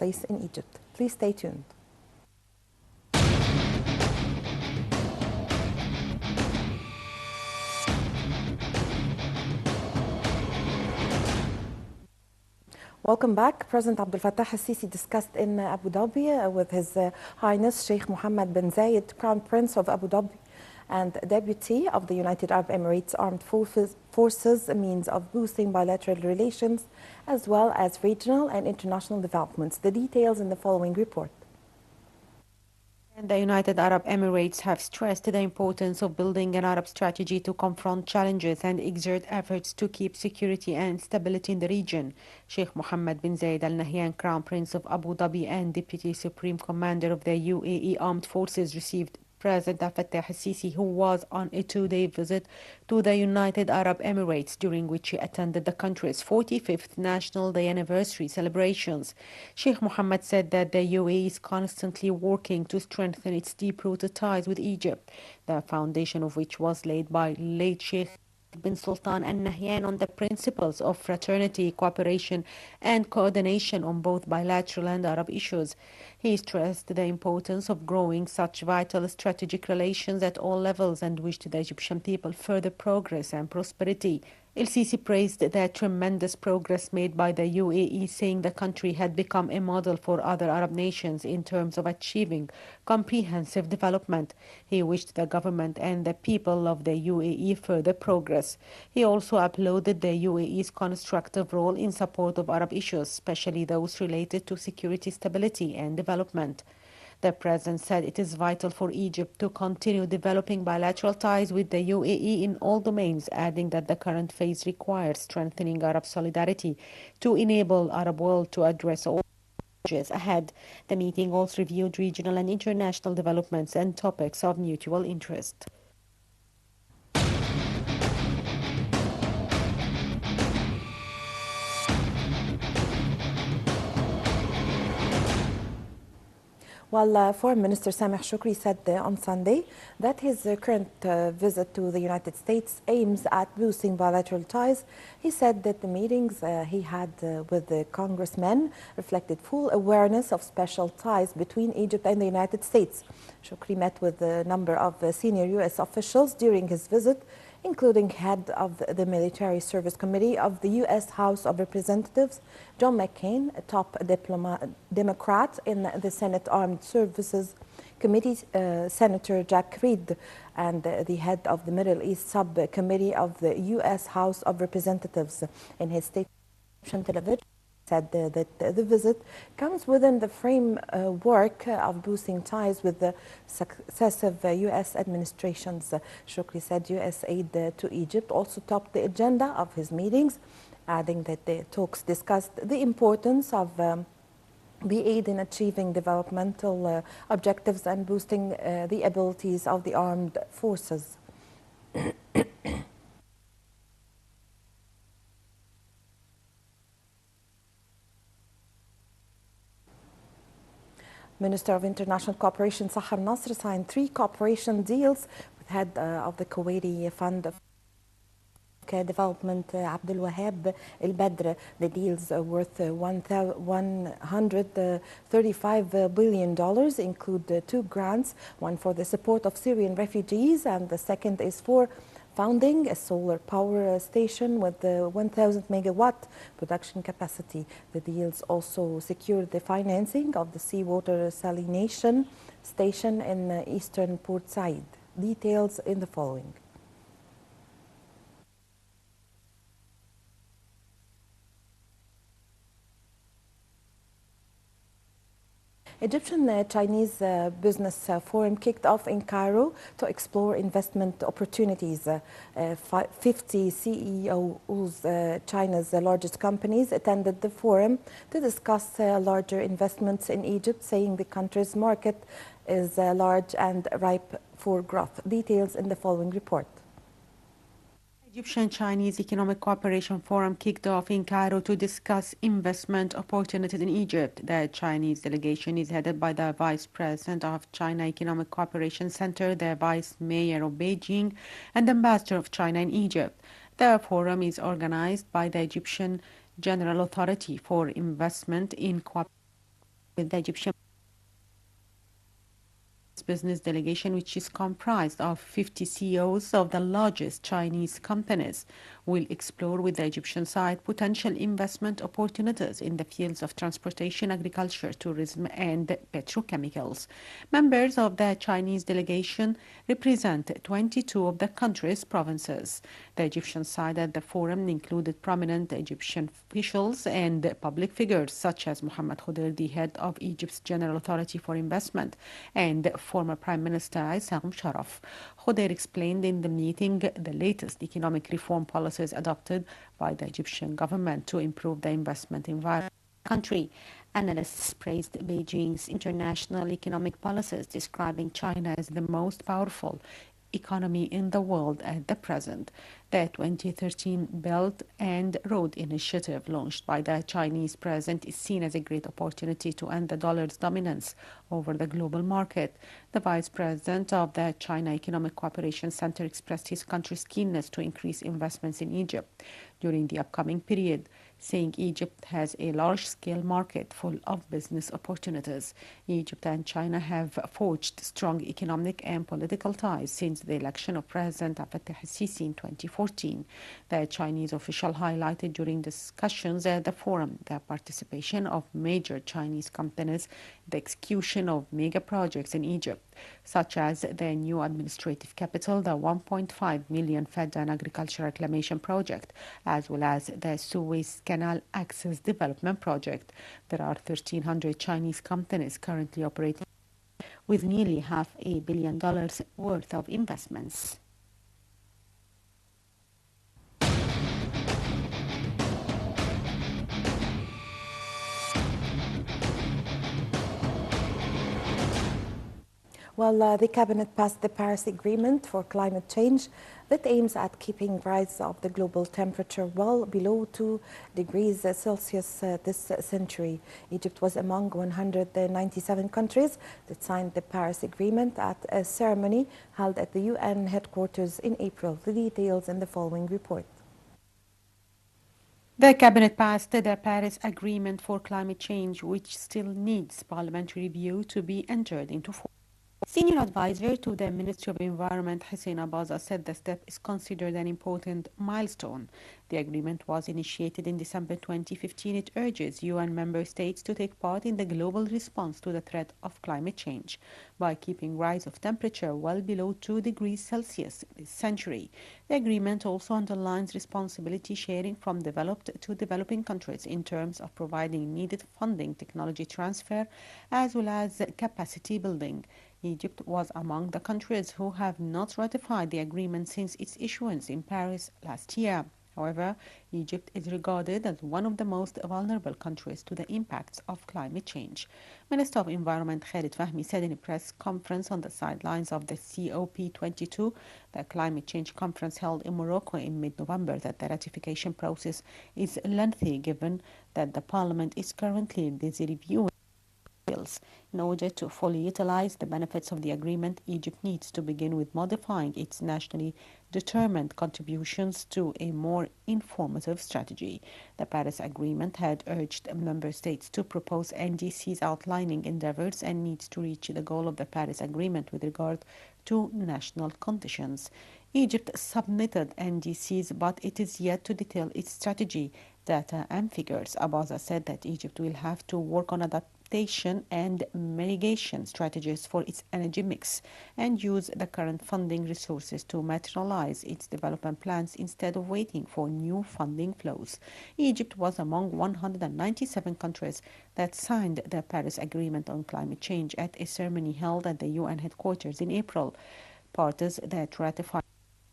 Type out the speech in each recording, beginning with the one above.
place in Egypt. Please stay tuned. Welcome back. President Abdel Fattah al-Sisi discussed in Abu Dhabi with His Highness Sheikh Mohammed bin Zayed, Crown Prince of Abu Dhabi and Deputy of the United Arab Emirates Armed Forces, a means of boosting bilateral relations as well as regional and international developments. The details in the following report. The United Arab Emirates have stressed the importance of building an Arab strategy to confront challenges and exert efforts to keep security and stability in the region. Sheikh Mohammed bin Zayed Al Nahyan, Crown Prince of Abu Dhabi and Deputy Supreme Commander of the UAE Armed Forces, received President Abdel Fattah al-Sisi, who was on a two-day visit to the United Arab Emirates, during which he attended the country's 45th National Day anniversary celebrations. Sheikh Mohammed said that the UAE is constantly working to strengthen its deep-rooted ties with Egypt, the foundation of which was laid by late Sheikh bin Sultan Al Nahyan on the principles of fraternity, cooperation and coordination on both bilateral and Arab issues. He stressed the importance of growing such vital strategic relations at all levels and wished the Egyptian people further progress and prosperity. El-Sisi praised the tremendous progress made by the UAE, saying the country had become a model for other Arab nations in terms of achieving comprehensive development. He wished the government and the people of the UAE further progress. He also applauded the UAE's constructive role in support of Arab issues, especially those related to security, stability and development. The President said it is vital for Egypt to continue developing bilateral ties with the UAE in all domains, adding that the current phase requires strengthening Arab solidarity to enable Arab world to address all challenges ahead. The meeting also reviewed regional and international developments and topics of mutual interest. Well, Foreign Minister Sameh Shoukry said on Sunday that his current visit to the United States aims at boosting bilateral ties. He said that the meetings he had with the congressmen reflected full awareness of special ties between Egypt and the United States. Shoukry met with a number of senior U.S. officials during his visit, including head of the Military Service Committee of the U.S. House of Representatives, John McCain, a top Democrat in the Senate Armed Services Committee, Senator Jack Reed, and the head of the Middle East Subcommittee of the U.S. House of Representatives. In his statement on television, said that the visit comes within the framework of boosting ties with the successive U.S. administrations. Shoukry said U.S. aid to Egypt also topped the agenda of his meetings, adding that the talks discussed the importance of the aid in achieving developmental objectives and boosting the abilities of the armed forces. Minister of International Cooperation Sahar Nasr signed 3 cooperation deals with head of the Kuwaiti Fund of Development Abdul Wahab Al Badr. The deals are worth $135 billion, include 2 grants, one for the support of Syrian refugees and the second is for founding a solar power station with 1,000 megawatt production capacity. The deals also secured the financing of the seawater salination station in eastern Port Said. Details in the following. Egyptian-Chinese business forum kicked off in Cairo to explore investment opportunities. 50 CEOs, China's largest companies, attended the forum to discuss larger investments in Egypt, saying the country's market is large and ripe for growth. Details in the following report. Egyptian-Chinese Economic Cooperation Forum kicked off in Cairo to discuss investment opportunities in Egypt. The Chinese delegation is headed by the Vice President of China Economic Cooperation Center, the Vice Mayor of Beijing, and the Ambassador of China in Egypt. The forum is organized by the Egyptian General Authority for Investment in Cooperation with the Egyptian business delegation, which is comprised of 50 CEOs of the largest Chinese companies, will explore with the Egyptian side potential investment opportunities in the fields of transportation, agriculture, tourism, and petrochemicals. Members of the Chinese delegation represent 22 of the country's provinces. The Egyptian side at the forum included prominent Egyptian officials and public figures such as Mohammed Khudir, the head of Egypt's General Authority for Investment, and former Prime Minister Issam Sharaf. Khudair explained in the meeting the latest economic reform policies adopted by the Egyptian government to improve the investment environment in the country. Analysts praised Beijing's international economic policies, describing China as the most powerful economy in the world at the present. The 2013 Belt and Road Initiative launched by the Chinese president is seen as a great opportunity to end the dollar's dominance over the global market. The vice president of the China Economic Cooperation Center expressed his country's keenness to increase investments in Egypt during the upcoming period, saying Egypt has a large-scale market full of business opportunities. Egypt and China have forged strong economic and political ties since the election of President Abdel Fattah el-Sisi in 2014. The Chinese official highlighted during discussions at the forum the participation of major Chinese companies in the execution of mega projects in Egypt, such as the new administrative capital, the 1.5 million Feddan agricultural reclamation project, as well as the Suez Canal Access Development Project. There are 1,300 Chinese companies currently operating with nearly $500 million worth of investments. Well, the cabinet passed the Paris Agreement for climate change that aims at keeping rise of the global temperature well below 2 degrees Celsius this century. Egypt was among 197 countries that signed the Paris Agreement at a ceremony held at the UN headquarters in April. The details in the following report. The cabinet passed the Paris Agreement for climate change, which still needs parliamentary review to be entered into force. Senior advisor to the Ministry of Environment, Hussein Abaza, said the step is considered an important milestone. The agreement was initiated in December 2015. It urges UN member states to take part in the global response to the threat of climate change by keeping rise of temperature well below 2 degrees Celsius this century. The agreement also underlines responsibility sharing from developed to developing countries in terms of providing needed funding, technology transfer, as well as capacity building. Egypt was among the countries who have not ratified the agreement since its issuance in Paris last year. However, Egypt is regarded as one of the most vulnerable countries to the impacts of climate change. Minister of Environment Khalid Fahmy said in a press conference on the sidelines of the COP22, the climate change conference held in Morocco in mid-November, that the ratification process is lengthy given that the parliament is currently busy reviewing bills. In order to fully utilize the benefits of the agreement, Egypt needs to begin with modifying its nationally determined contributions to a more informative strategy. The Paris Agreement had urged member states to propose NDCs outlining endeavors and needs to reach the goal of the Paris Agreement with regard to national conditions. Egypt submitted NDCs, but it is yet to detail its strategy, data and figures. Abaza said that Egypt will have to work on adaptation and mitigation strategies for its energy mix and use the current funding resources to materialize its development plans instead of waiting for new funding flows. Egypt was among 197 countries that signed the Paris Agreement on climate change at a ceremony held at the UN headquarters in April. Parties that ratified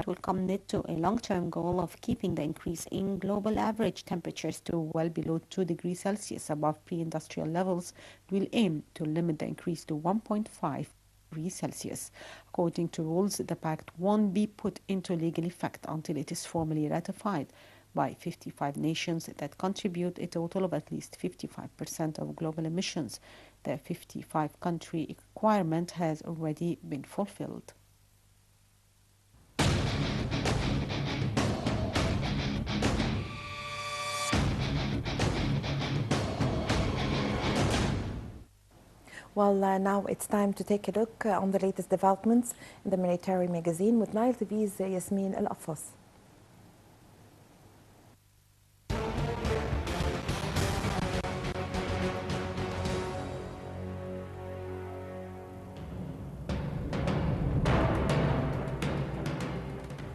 will commit to a long-term goal of keeping the increase in global average temperatures to well below 2 degrees Celsius above pre-industrial levels. It will aim to limit the increase to 1.5 degrees Celsius. According to rules, the pact won't be put into legal effect until it is formally ratified by 55 nations that contribute a total of at least 55% of global emissions. The 55-country requirement has already been fulfilled. Well, now it's time to take a look on the latest developments in the military magazine with Nile TV's Yasmin Al-Affas.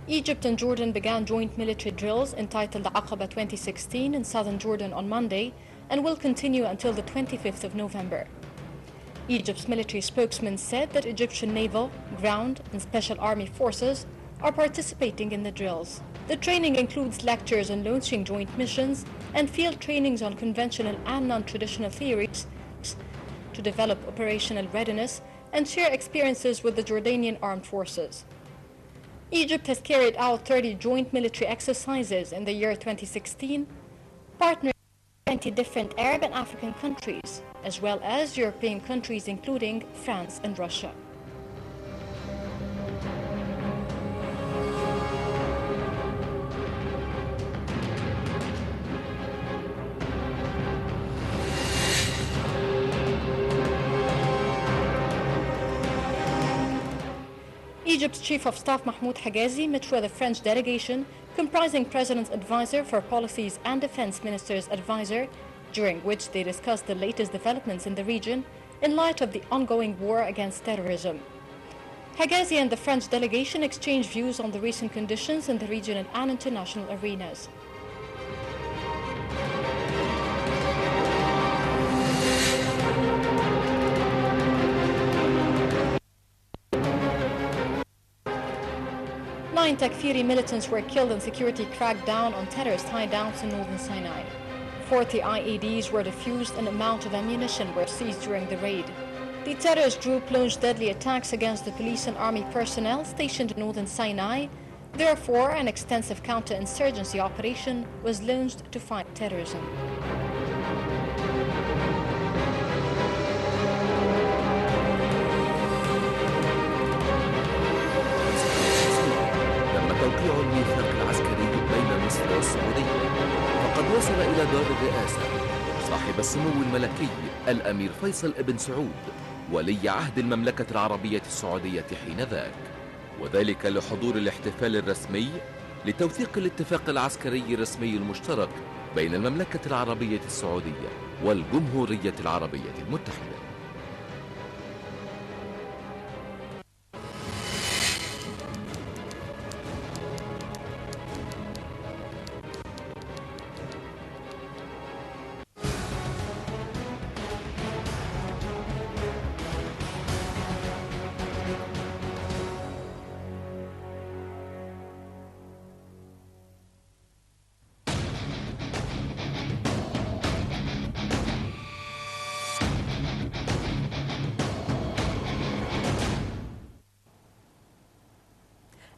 Egypt and Jordan began joint military drills entitled Aqaba 2016 in southern Jordan on Monday and will continue until the 25th of November. Egypt's military spokesman said that Egyptian naval, ground, and special army forces are participating in the drills. The training includes lectures on launching joint missions and field trainings on conventional and non-traditional theories to develop operational readiness and share experiences with the Jordanian armed forces. Egypt has carried out 30 joint military exercises in the year 2016, partnering with 20 different Arab and African countries, as well as European countries including France and Russia. Egypt's Chief of Staff Mahmoud Hagazi met with a French delegation comprising President's advisor for policies and Defense Minister's advisor, during which they discussed the latest developments in the region in light of the ongoing war against terrorism. Hagazi and the French delegation exchanged views on the recent conditions in the regional and international arenas. Nine Takfiri militants were killed in security crackdown on terrorist hideouts in northern Sinai. 40 IEDs were defused and amount of ammunition were seized during the raid. The terrorist group launched deadly attacks against the police and army personnel stationed in northern Sinai. Therefore, an extensive counterinsurgency operation was launched to fight terrorism. توقيع الميثاق العسكري بين مصر والسعودية فقد وصل إلى دار الرئاسة صاحب السمو الملكي الأمير فيصل ابن سعود ولي عهد المملكة العربية السعودية حينذاك، وذلك لحضور الاحتفال الرسمي لتوثيق الاتفاق العسكري الرسمي المشترك بين المملكة العربية السعودية والجمهورية العربية المتحدة.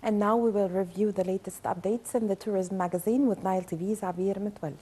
And now we will review the latest updates in the tourism magazine with Nile TV's Abir Mitwalli.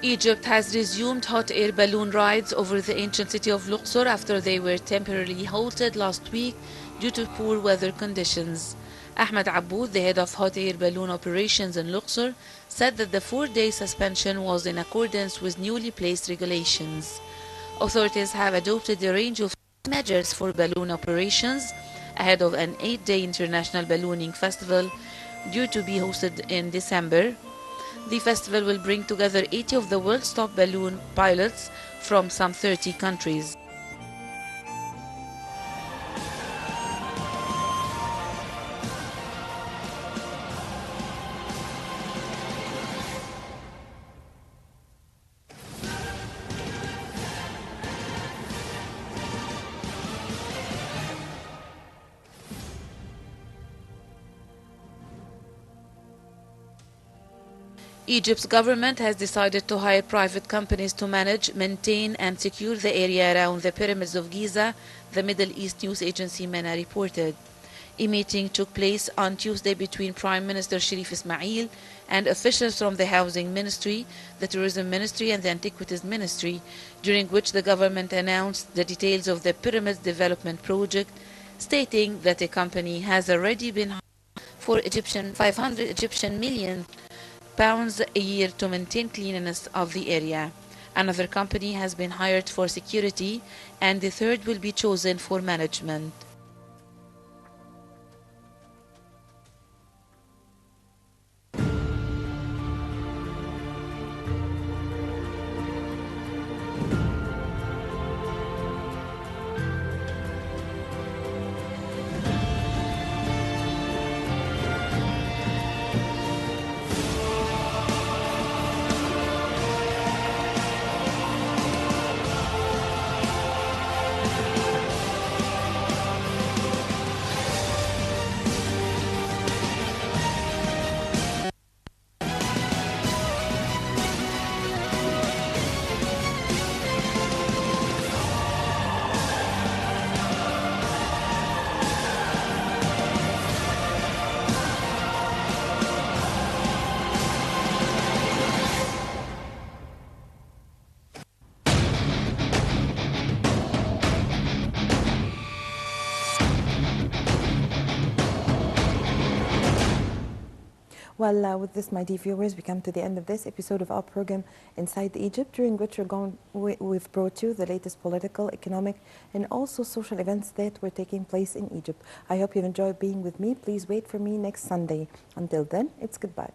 Egypt has resumed hot air balloon rides over the ancient city of Luxor after they were temporarily halted last week due to poor weather conditions. Ahmed Aboud, the head of hot air balloon operations in Luxor, said that the 4-day suspension was in accordance with newly placed regulations. Authorities have adopted a range of measures for balloon operations ahead of an 8-day international ballooning festival due to be hosted in December. The festival will bring together 80 of the world's top balloon pilots from some 30 countries. Egypt's government has decided to hire private companies to manage, maintain, and secure the area around the pyramids of Giza, the Middle East news agency MENA reported. A meeting took place on Tuesday between Prime Minister Sharif Ismail and officials from the Housing Ministry, the Tourism Ministry, and the Antiquities Ministry, during which the government announced the details of the Pyramids Development Project, stating that a company has already been hired for 500 Egyptian million pounds a year to maintain cleanliness of the area. Another company has been hired for security, and the third will be chosen for management. Well, with this, my dear viewers, we come to the end of this episode of our program Inside Egypt, during which we've brought you the latest political, economic, and also social events that were taking place in Egypt. I hope you've enjoyed being with me. Please wait for me next Sunday. Until then, it's goodbye.